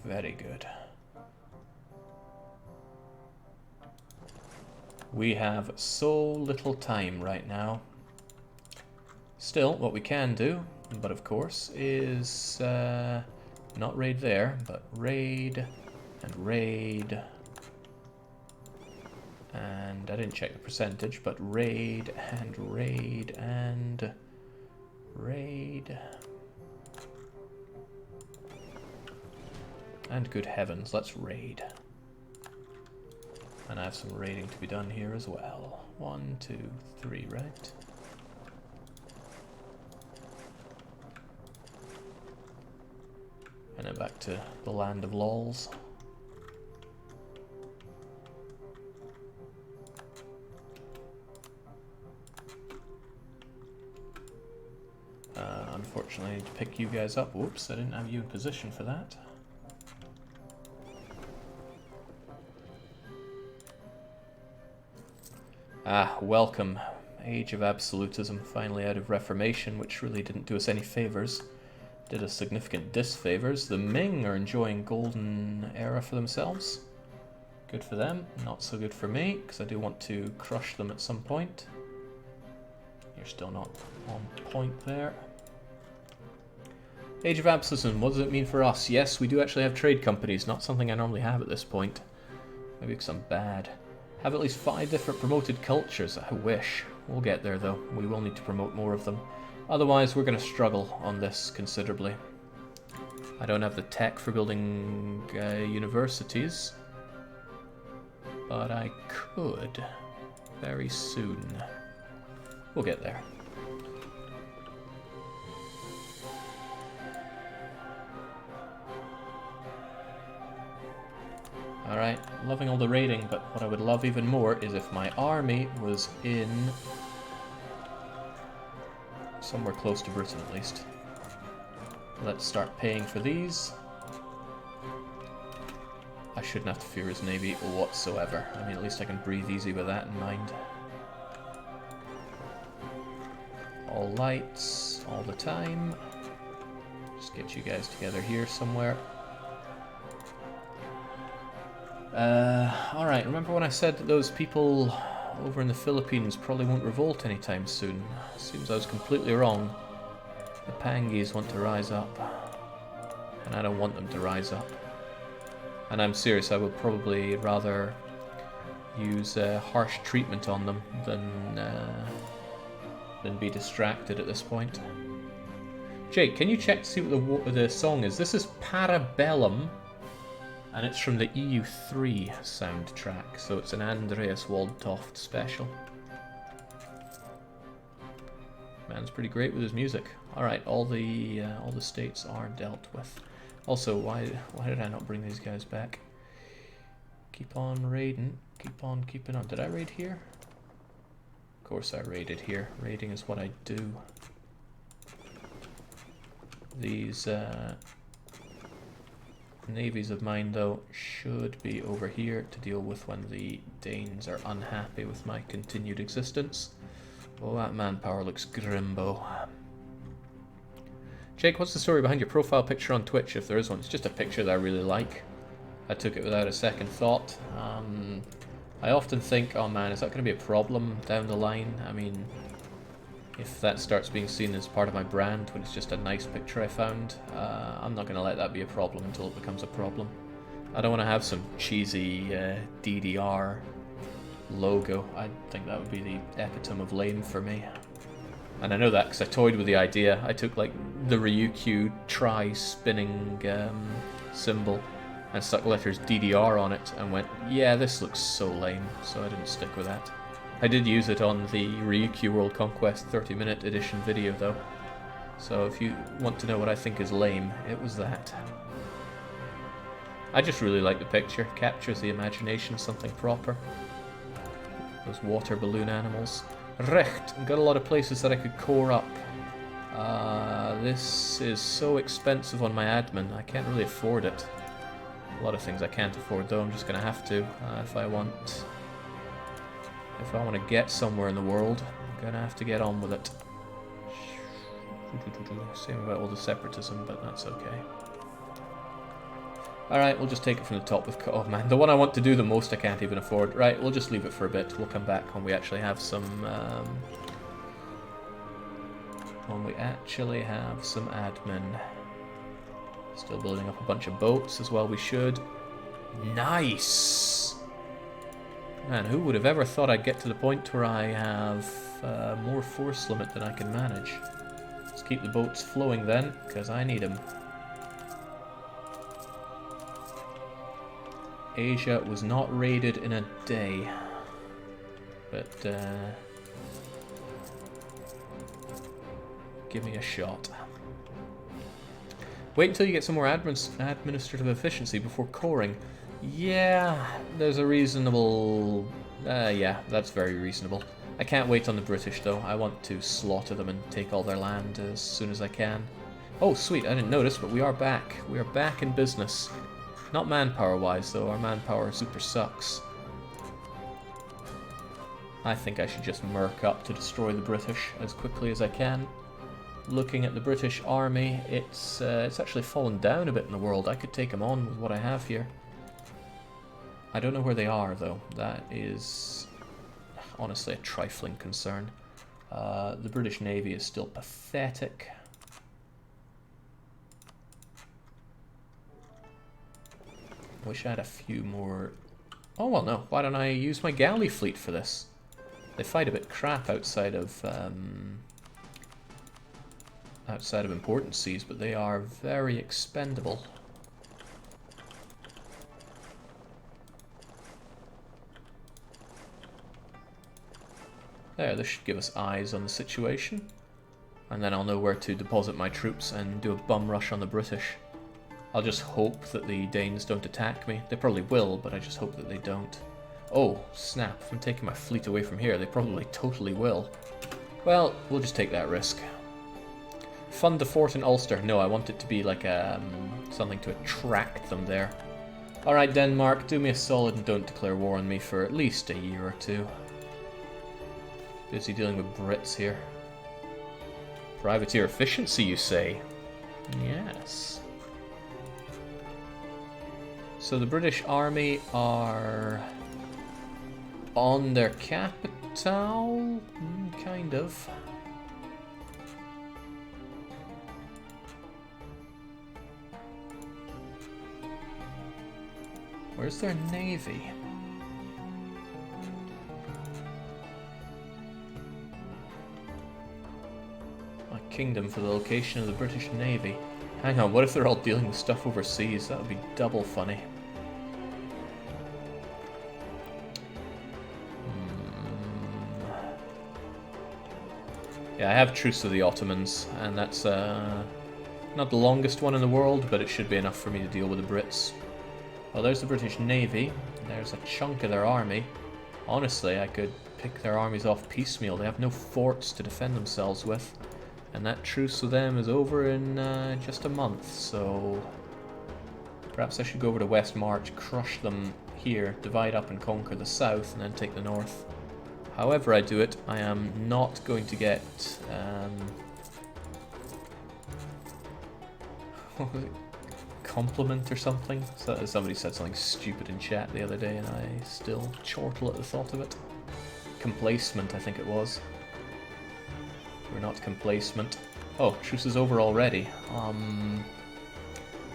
Very good. We have so little time right now. Still, what we can do, but of course, is not raid there, but raid and raid. And I didn't check the percentage, but raid and raid and raid. And good heavens, let's raid. And I have some raiding to be done here as well. 1, 2, 3, right? And then back to the land of lols. Unfortunately, I need to pick you guys up. Whoops, I didn't have you in position for that. Ah, welcome. Age of Absolutism, finally out of Reformation, which really didn't do us any favors. Did us significant disfavors. The Ming are enjoying golden era for themselves. Good for them, not so good for me, because I do want to crush them at some point. You're still not on point there. Age of Absolutism, what does it mean for us? Yes, we do actually have trade companies, not something I normally have at this point. Maybe because I'm bad. Have at least 5 different promoted cultures. I wish. We'll get there though. We will need to promote more of them. Otherwise, we're going to struggle on this considerably. I don't have the tech for building universities, but I could very soon. We'll get there. Alright, loving all the raiding, but what I would love even more is if my army was in somewhere close to Britain at least. Let's start paying for these. I shouldn't have to fear his navy whatsoever. I mean, at least I can breathe easy with that in mind. All lights, all the time. Just get you guys together here somewhere. Alright, remember when I said that those people over in the Philippines probably won't revolt anytime soon? Seems I was completely wrong. The Pangis want to rise up, and I don't want them to rise up. And I'm serious, I would probably rather use harsh treatment on them than be distracted at this point. Jake, can you check to see what the song is? This is Parabellum, and it's from the EU3 soundtrack, so it's an Andreas Waldtoft special. Man's pretty great with his music. Alright, all the states are dealt with. Also, why did I not bring these guys back? Keep on raiding. Keep on keeping on. Did I raid here? Of course I raided here. Raiding is what I do. These navies of mine, though, should be over here to deal with when the Danes are unhappy with my continued existence. Oh, that manpower looks grimbo. Jake, what's the story behind your profile picture on Twitch, if there is one? It's just a picture that I really like. I took it without a second thought. I often think, oh man, is that going to be a problem down the line? I mean, if that starts being seen as part of my brand when it's just a nice picture I found, I'm not going to let that be a problem until it becomes a problem. I don't want to have some cheesy DDR logo. I think that would be the epitome of lame for me. And I know that because I toyed with the idea. I took like the Ryukyu tri-spinning symbol and stuck letters DDR on it and went, yeah, this looks so lame, so I didn't stick with that. I did use it on the Ryukyu World Conquest 30-minute edition video though. So if you want to know what I think is lame, it was that. I just really like the picture. Captures the imagination, something proper. Those water balloon animals. Recht. Got a lot of places that I could core up. This is so expensive on my admin. I can't really afford it. A lot of things I can't afford though. I'm just going to have to if I want to get somewhere in the world. I'm going to have to get on with it. Same about all the separatism, but that's okay. Alright, we'll just take it from the top with... Oh man, the one I want to do the most I can't even afford. Right, we'll just leave it for a bit. We'll come back when we actually have some... admin. Still building up a bunch of boats as well, we should. Nice! Man, who would have ever thought I'd get to the point where I have more force limit than I can manage. Let's keep the boats flowing then, because I need them. Asia was not raided in a day. But, give me a shot. Wait until you get some more administrative efficiency before coring. Yeah, there's a reasonable... yeah, that's very reasonable. I can't wait on the British, though. I want to slaughter them and take all their land as soon as I can. Oh, sweet, I didn't notice, but we are back. We are back in business. Not manpower-wise, though. Our manpower super sucks. I think I should just murk up to destroy the British as quickly as I can. Looking at the British army, it's actually fallen down a bit in the world. I could take them on with what I have here. I don't know where they are, though. That is honestly a trifling concern. The British Navy is still pathetic. Wish I had a few more... Oh, well, no. Why don't I use my galley fleet for this? They fight a bit crap outside of important seas, but they are very expendable. There, this should give us eyes on the situation. And then I'll know where to deposit my troops and do a bum rush on the British. I'll just hope that the Danes don't attack me. They probably will, but I just hope that they don't. Oh, snap. If I'm taking my fleet away from here, they probably totally will. Well, we'll just take that risk. Fund the fort in Ulster. No, I want it to be like something to attract them there. Alright, Denmark, do me a solid and don't declare war on me for at least a year or two. Busy dealing with Brits here. Privateer efficiency, you say? Yes. So the British army are on their capital? Kind of. Where's their navy? My kingdom for the location of the British Navy. Hang on, what if they're all dealing with stuff overseas? That would be double funny. Yeah, I have truce with the Ottomans, and that's not the longest one in the world, but it should be enough for me to deal with the Brits. Well, there's the British Navy. There's a chunk of their army. Honestly, I could pick their armies off piecemeal. They have no forts to defend themselves with. And that truce with them is over in just a month, so... Perhaps I should go over to West March, crush them here, divide up and conquer the south, and then take the north. However I do it, I am not going to get... what was it? Compliment or something? So, somebody said something stupid in chat the other day and I still chortle at the thought of it. Complacement, I think it was. We're not complacent. Oh, truce is over already.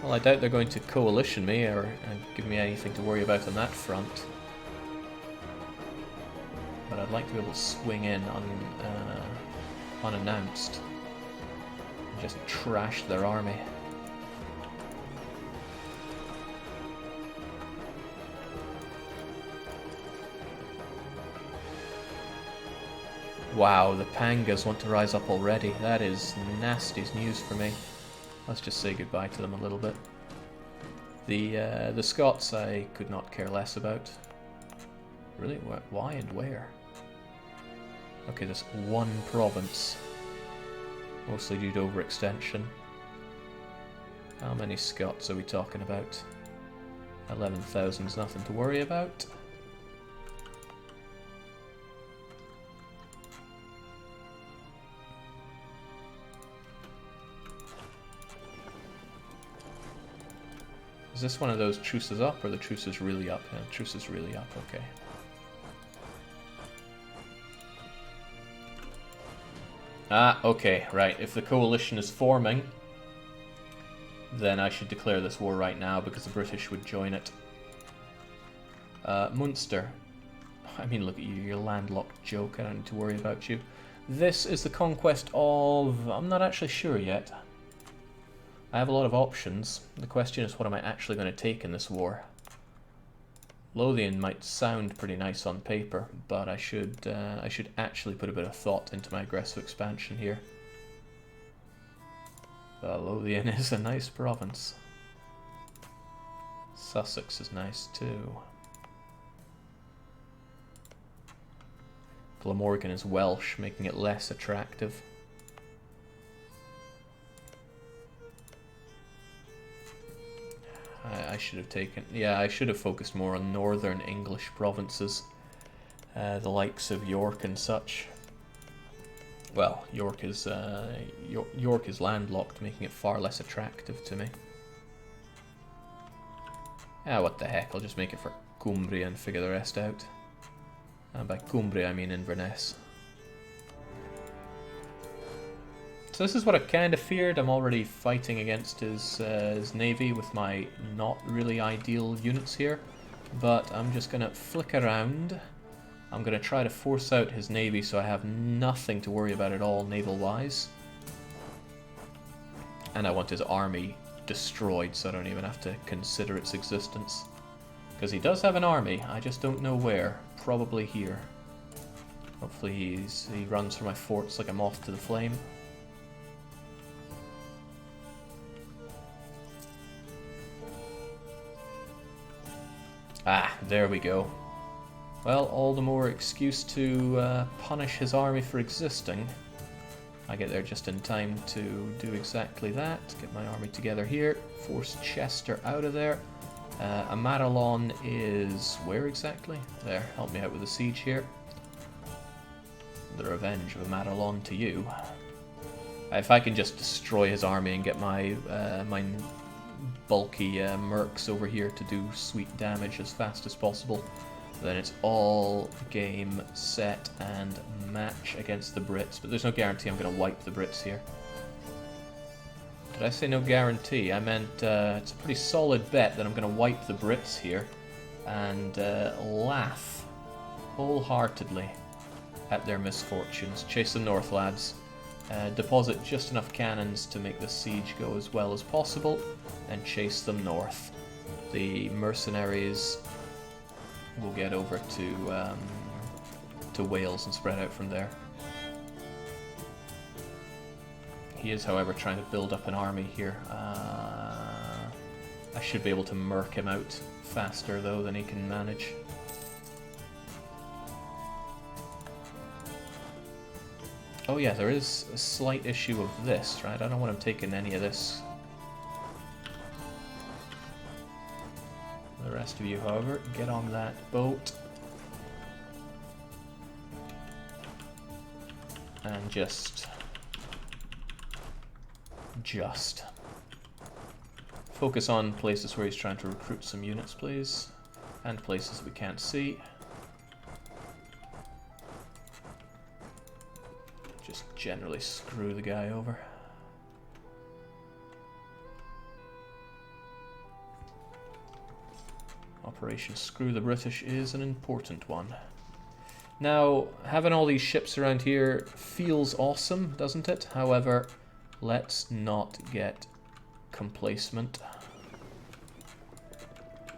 Well, I doubt they're going to coalition me or give me anything to worry about on that front. But I'd like to be able to swing in unannounced and just trash their army. Wow, the Pangas want to rise up already. That is nasty news for me. Let's just say goodbye to them a little bit. The Scots I could not care less about. Really? Why and where? Okay, there's one province. Mostly due to overextension. How many Scots are we talking about? 11,000 is nothing to worry about. Is this one of those truces up, or the truce is really up? Yeah, the truce is really up, okay. Ah, okay, right. If the coalition is forming, then I should declare this war right now, because the British would join it. Munster. I mean, look at you, you're a landlocked joke, I don't need to worry about you. This is the conquest of... I'm not actually sure yet. I have a lot of options. The question is, what am I actually going to take in this war? Lothian might sound pretty nice on paper, but I should actually put a bit of thought into my aggressive expansion here. Lothian is a nice province. Sussex is nice too. Glamorgan is Welsh, making it less attractive. I should have taken... Yeah, I should have focused more on northern English provinces. The likes of York and such. Well, York is landlocked, making it far less attractive to me. Ah, what the heck, I'll just make it for Cumbria and figure the rest out. And by Cumbria I mean Inverness. So this is what I kind of feared. I'm already fighting against his navy with my not really ideal units here. But I'm just going to flick around. I'm going to try to force out his navy so I have nothing to worry about at all naval-wise. And I want his army destroyed so I don't even have to consider its existence. Because he does have an army, I just don't know where. Probably here. Hopefully he runs for my forts like a moth to the flame. Ah, there we go. Well, all the more excuse to punish his army for existing. I get there just in time to do exactly that. Get my army together here. Force Chester out of there. Amaralon is where exactly? There, help me out with the siege here. The revenge of Amaralon to you. If I can just destroy his army and get my my bulky mercs over here to do sweet damage as fast as possible, then it's all game, set, and match against the Brits. But there's no guarantee I'm going to wipe the Brits here. Did I say no guarantee? I meant it's a pretty solid bet that I'm going to wipe the Brits here and laugh wholeheartedly at their misfortunes. Chase them north, lads. Deposit just enough cannons to make the siege go as well as possible and chase them north. The mercenaries will get over to Wales and spread out from there. He is, however, trying to build up an army here. I should be able to murk him out faster, though, than he can manage. Oh yeah, there is a slight issue of this, right? I don't want him taking any of this. The rest of you, however, get on that boat. And just focus on places where he's trying to recruit some units, please. And places that we can't see. Just generally screw the guy over. Operation Screw the British is an important one. Now, having all these ships around here feels awesome, doesn't it? However, let's not get complacent.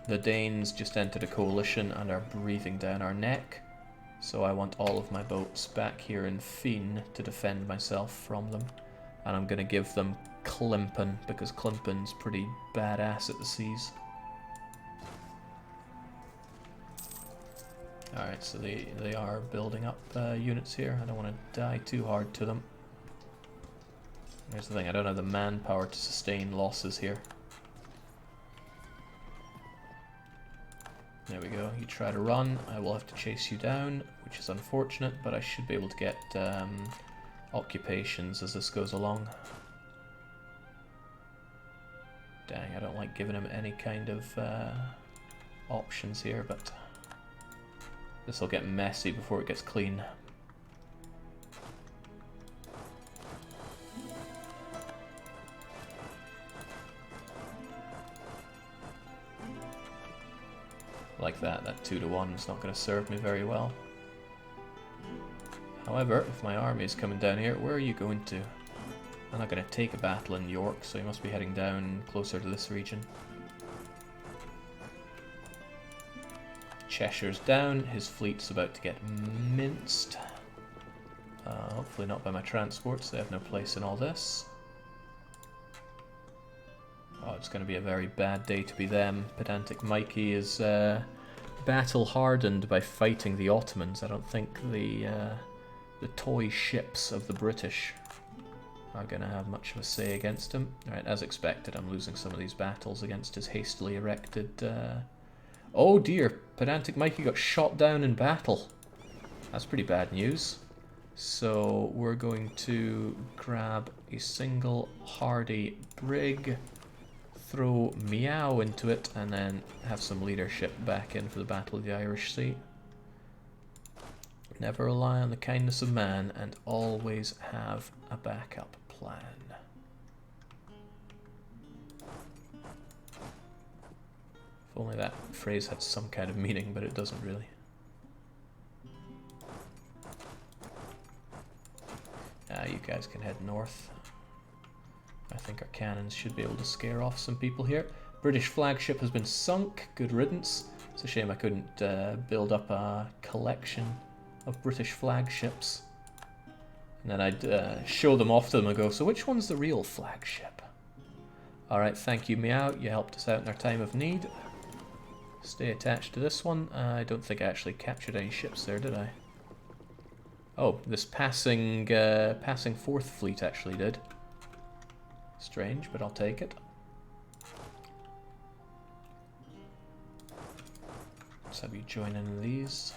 The Danes just entered a coalition and are breathing down our neck. So I want all of my boats back here in Feen to defend myself from them. And I'm going to give them Klimpen, because Klimpen's pretty badass at the seas. Alright, so they are building up units here. I don't want to die too hard to them. Here's the thing, I don't have the manpower to sustain losses here. There we go, you try to run, I will have to chase you down, which is unfortunate, but I should be able to get occupations as this goes along. Dang, I don't like giving him any kind of options here, but this will get messy before it gets clean. Like that 2-to-1 is not going to serve me very well. However, if my army is coming down here, where are you going to? I'm not going to take a battle in York, so you must be heading down closer to this region. Cheshire's down, his fleet's about to get minced. Hopefully not by my transports, they have no place in all this. Oh, it's going to be a very bad day to be them. Pedantic Mikey is battle-hardened by fighting the Ottomans. I don't think the toy ships of the British are going to have much of a say against him. Alright, as expected, I'm losing some of these battles against his hastily erected... Oh dear, Pedantic Mikey got shot down in battle. That's pretty bad news. So we're going to grab a single hardy brig, throw Meow into it, and then have some leadership back in for the Battle of the Irish Sea. Never rely on the kindness of man, and always have a backup plan. If only that phrase had some kind of meaning, but it doesn't really. You guys can head north. I think our cannons should be able to scare off some people here. British flagship has been sunk. Good riddance. It's a shame I couldn't build up a collection of British flagships. And then I'd show them off to them and go, so which one's the real flagship? Alright, thank you, Meow. You helped us out in our time of need. Stay attached to this one. I don't think I actually captured any ships there, did I? Oh, this passing fourth fleet actually did. Strange, but I'll take it. Let's have you join in these.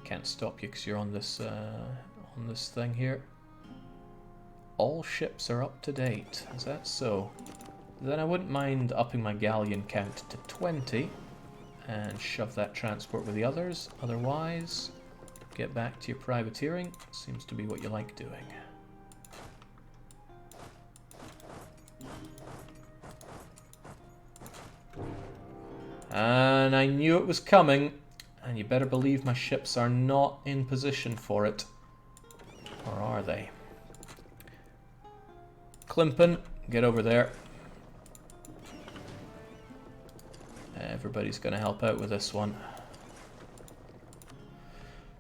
Can't stop you because you're on this thing here. All ships are up to date. Is that so? Then I wouldn't mind upping my galleon count to 20 and shove that transport with the others. Otherwise, get back to your privateering. Seems to be what you like doing. And I knew it was coming. And you better believe my ships are not in position for it. Or are they? Climpen, get over there. Everybody's going to help out with this one.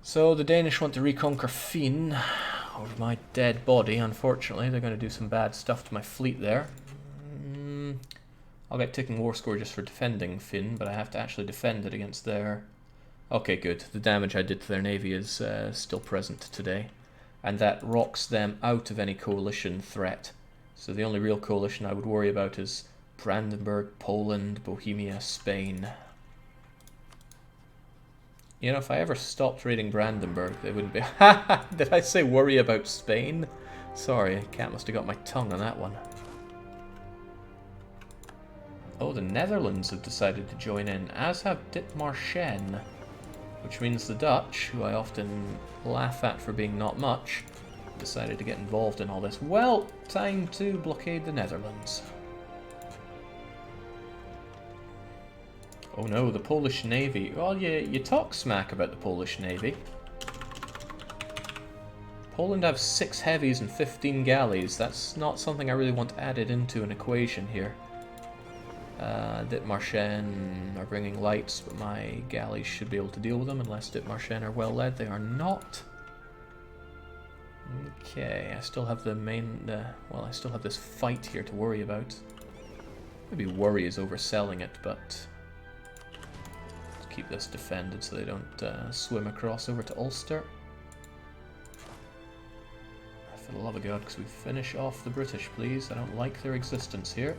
So the Danish want to reconquer Fyn over my dead body. Unfortunately, they're going to do some bad stuff to my fleet there. I'll get ticking war score just for defending Fyn, but I have to actually defend it against their... Okay, good. The damage I did to their navy is still present today. And that rocks them out of any coalition threat. So the only real coalition I would worry about is Brandenburg, Poland, Bohemia, Spain. You know, if I ever stopped raiding Brandenburg, they wouldn't be... Did I say worry about Spain? Sorry, cat must have got my tongue on that one. Oh, the Netherlands have decided to join in, as have Ditmarshen. Which means the Dutch, who I often laugh at for being not much, decided to get involved in all this. Well, time to blockade the Netherlands. Oh no, the Polish Navy. Well, you talk smack about the Polish Navy. Poland have 6 heavies and 15 galleys. That's not something I really want added into an equation here. Ditmarshen are bringing lights, but my galleys should be able to deal with them unless Ditmarshen are well led. They are not. Okay, I still have the main... well, I still have this fight here to worry about. Maybe worry is overselling it, but... let's keep this defended so they don't swim across over to Ulster. For the love of God, because we finish off the British, please. I don't like their existence here.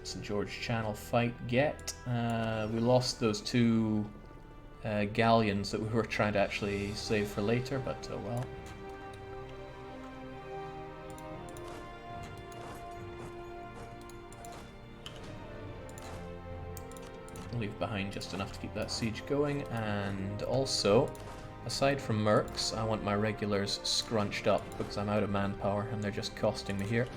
St. George Channel fight, get. We lost those 2 galleons that we were trying to actually save for later, but oh well. Leave behind just enough to keep that siege going, and also, aside from mercs, I want my regulars scrunched up because I'm out of manpower and they're just costing me here.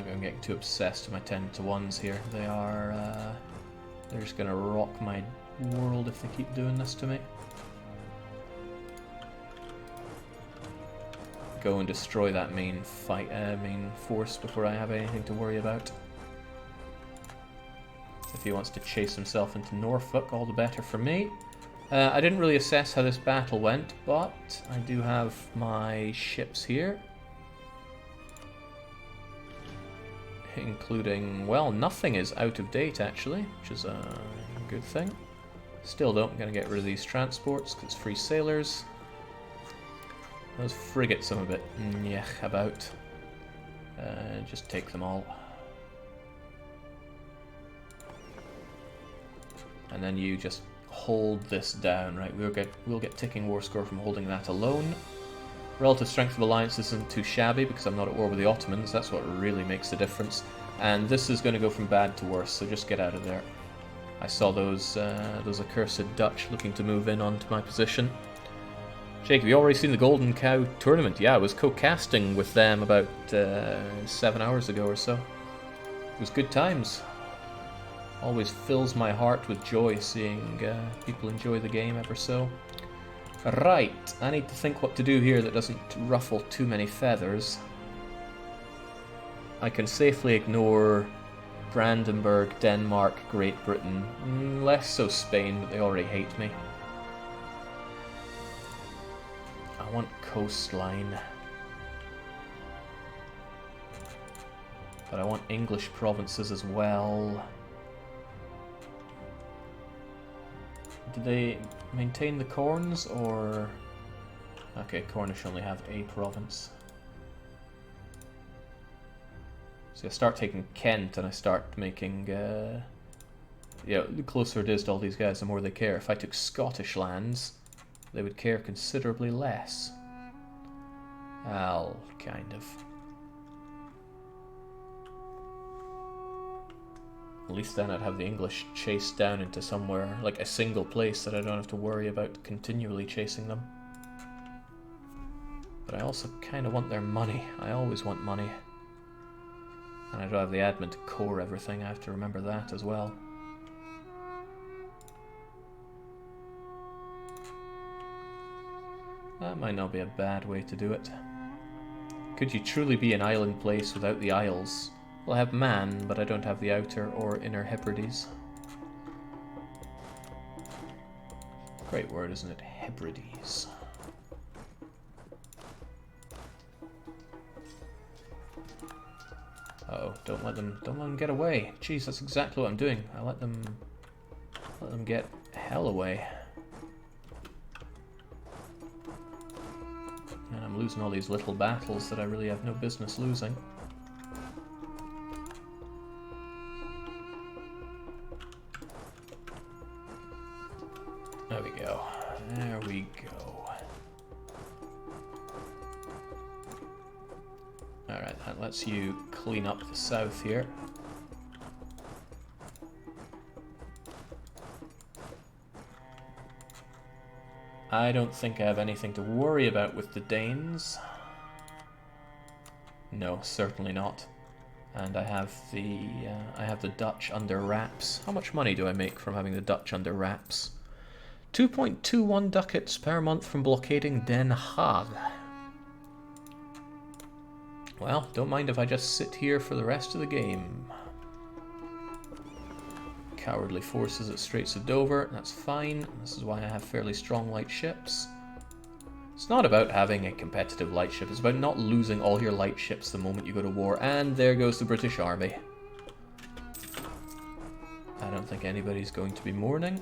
I'm getting too obsessed with my 10 to 1s here. They are, they're just gonna rock my world if they keep doing this to me. Go and destroy that main force before I have anything to worry about. If he wants to chase himself into Norfolk, all the better for me. I didn't really assess how this battle went, but I do have my ships here. Including, well, nothing is out of date actually, which is a good thing. Still though, I'm going to get rid of these transports because free sailors. Those frigates I'm a bit nyeh about. Just take them all. And then you just hold this down, right? We'll get ticking war score from holding that alone. Relative strength of alliance isn't too shabby because I'm not at war with the Ottomans. That's what really makes the difference. And this is going to go from bad to worse, so just get out of there. I saw those accursed Dutch looking to move in onto my position. Jake, have you already seen the Golden Cow tournament? Yeah, I was co-casting with them about 7 hours ago or so. It was good times. Always fills my heart with joy seeing people enjoy the game ever so. Right, I need to think what to do here that doesn't ruffle too many feathers. I can safely ignore Brandenburg, Denmark, Great Britain. Less so Spain, but they already hate me. I want coastline. But I want English provinces as well. Do they maintain the Corns, or... Okay, Cornish only have a province. So I start taking Kent and I start making... yeah, the closer it is to all these guys, the more they care. If I took Scottish lands, they would care considerably less. Well, kind of. At least then I'd have the English chased down into somewhere, like a single place that I don't have to worry about continually chasing them. But I also kind of want their money. I always want money. And I don't have the admin to core everything, I have to remember that as well. That might not be a bad way to do it. Could you truly be an island place without the Isles? Well, I have Man, but I don't have the Outer or Inner Hebrides. Great word, isn't it? Hebrides. Uh-oh, don't let them get away. Jeez, that's exactly what I'm doing. I let them get hell away. And I'm losing all these little battles that I really have no business losing. There we go. There we go. Alright, that lets you clean up the south here. I don't think I have anything to worry about with the Danes. No, certainly not. And I have the Dutch under wraps. How much money do I make from having the Dutch under wraps? 2.21 ducats per month from blockading Den Haag. Well, don't mind if I just sit here for the rest of the game. Cowardly forces at Straits of Dover, that's fine. This is why I have fairly strong light ships. It's not about having a competitive light ship, it's about not losing all your light ships the moment you go to war. And there goes the British Army. I don't think anybody's going to be mourning.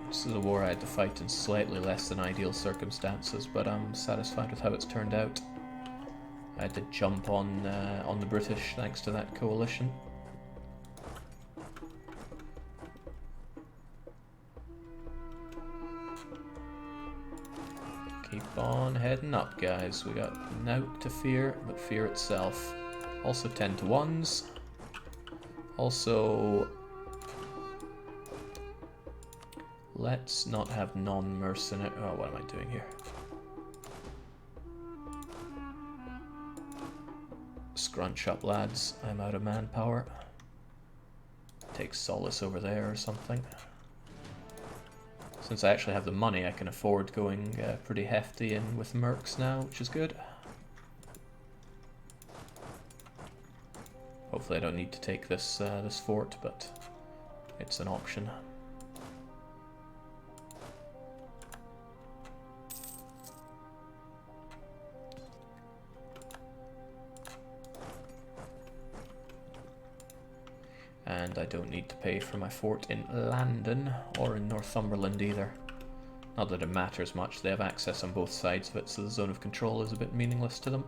This is a war I had to fight in slightly less than ideal circumstances, but I'm satisfied with how it's turned out. I had to jump on the British thanks to that coalition. Keep on heading up, guys. We got naught to fear but fear itself. Also 10 to 1s. Also, let's not have non-mercenary. Oh, what am I doing here? Scrunch up, lads. I'm out of manpower. Take solace over there or something. Since I actually have the money, I can afford going pretty hefty in with mercs now, which is good. Hopefully I don't need to take this this fort, but it's an option. And I don't need to pay for my fort in London or in Northumberland either. Not that it matters much, they have access on both sides of it, so the zone of control is a bit meaningless to them.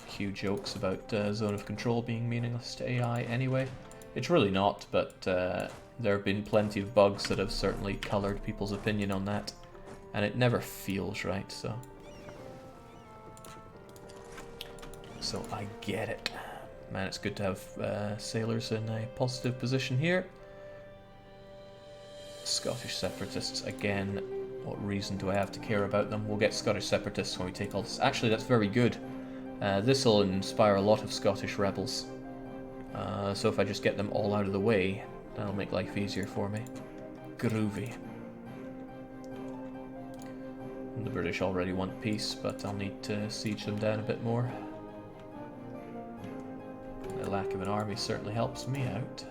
Few jokes about zone of control being meaningless to AI anyway. It's really not, but there have been plenty of bugs that have certainly coloured people's opinion on that, and it never feels right, so I get it. Man, it's good to have sailors in a positive position here. Scottish separatists, again, what reason do I have to care about them? We'll get Scottish separatists when we take all this. Actually, that's very good. This will inspire a lot of Scottish rebels. So if I just get them all out of the way, that'll make life easier for me. Groovy. And the British already want peace, but I'll need to siege them down a bit more. The lack of an army certainly helps me out.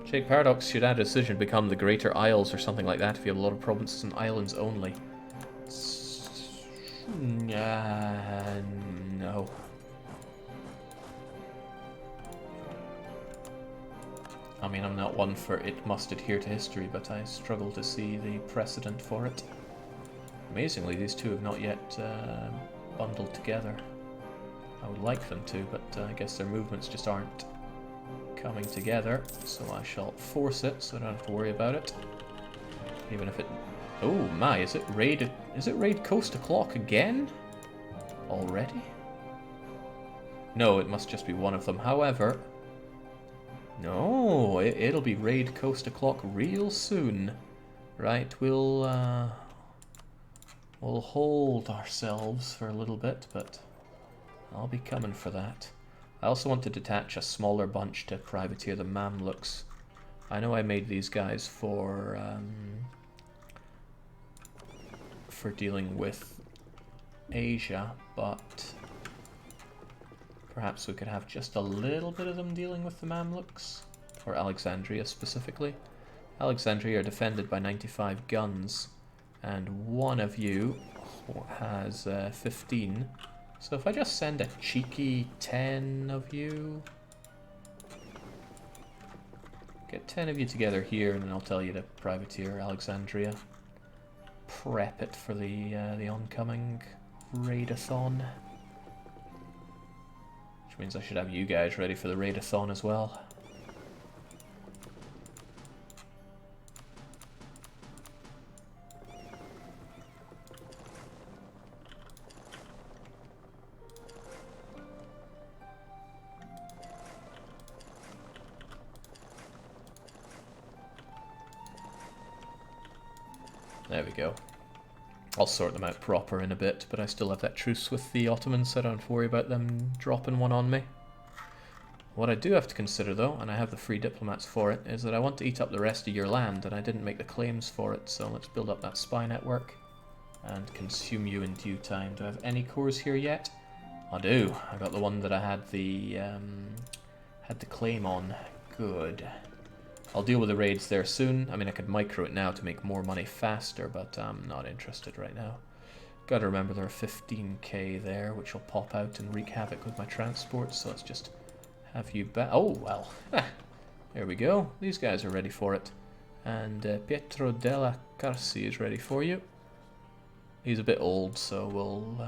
Shake Paradox should add a decision become the Greater Isles or something like that if you have a lot of provinces and islands only. No. I mean, I'm not one for it must adhere to history, but I struggle to see the precedent for it. Amazingly, these two have not yet bundled together. I would like them to, but I guess their movements just aren't coming together, so I shall force it so I don't have to worry about it. Even if it... Oh my, is it raid Coast to Clock again? Already? No, it must just be one of them. However... No, it'll be raid Coast to Clock real soon. Right, we'll hold ourselves for a little bit, but I'll be coming for that. I also want to detach a smaller bunch to privateer the Mamluks. I know I made these guys for dealing with Asia, but perhaps we could have just a little bit of them dealing with the Mamluks, or Alexandria specifically. Alexandria are defended by 95 guns, and one of you has 15. So if I just send a cheeky 10 of you, get 10 of you together here, and then I'll tell you to privateer Alexandria. Prep it for the oncoming raidathon. Which means I should have you guys ready for the raidathon as well. There we go. I'll sort them out proper in a bit, but I still have that truce with the Ottomans, so I don't have to worry about them dropping one on me. What I do have to consider, though, and I have the free diplomats for it, is that I want to eat up the rest of your land, and I didn't make the claims for it, so let's build up that spy network and consume you in due time. Do I have any cores here yet? I do. I got the one that I had the claim on. Good. I'll deal with the raids there soon. I mean, I could micro it now to make more money faster, but I'm not interested right now. Gotta remember there are 15k there, which will pop out and wreak havoc with my transport, so let's just have you back. Oh, well. There we go. These guys are ready for it. And Pietro della Carsi is ready for you. He's a bit old, so we'll